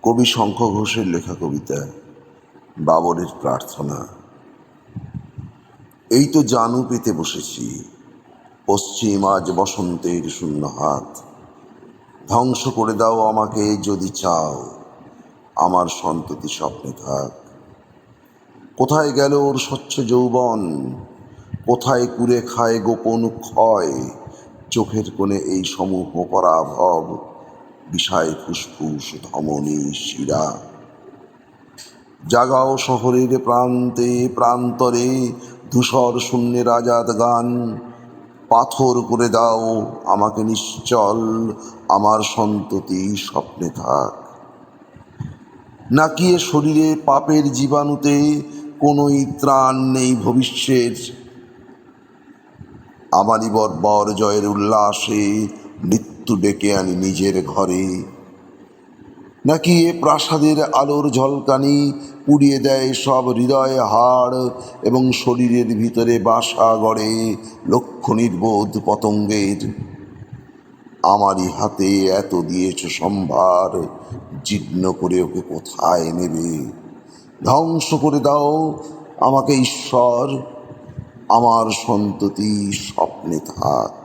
কবি শঙ্খ ঘোষের লেখা কবিতা বাবরের প্রার্থনা। এই তো জানু পেতে বসেছি, পশ্চিম আজ বসন্তের শূন্য হাত। ধ্বংস করে দাও আমাকে যদি চাও, আমার সন্ততি স্বপ্নে থাক। কোথায় গেল ওর স্বচ্ছ যৌবন, কোথায় কুরে খায় গোপন ক্ষয়। চোখের কোণে এই সমূহ পরাভব, বিষায় ফুসফুস ধমনী শিরা। জাগাও শহরের প্রান্তে প্রান্তরে ধূসর শূন্যের আজাদ গান। পাথর করে দাও আমাকে নিশ্চল, আমার সন্ততি স্বপ্নে থাক। নাকি এ শরীরে পাপের জীবাণুতে কোনোই ত্রাণ নেই ভবিষ্যের। আমারই বর্বর জয়ের উল্লাসে মৃত্যু ডেকে আনি নিজের ঘরে। নাকি এ প্রাসাদের আলোর ঝলকানি পুড়িয়ে দেয় সব হৃদয়ে হাড়, এবং শরীরের ভিতরে বাসা গড়ে লক্ষ নির্বোধ পতঙ্গের। আমারই হাতে এত দিয়েছ সম্ভার, জীর্ণ করে ওকে কোথায় নেবে? ধ্বংস করে দাও আমাকে ঈশ্বর, আমার সন্ততি স্বপ্নে থাক।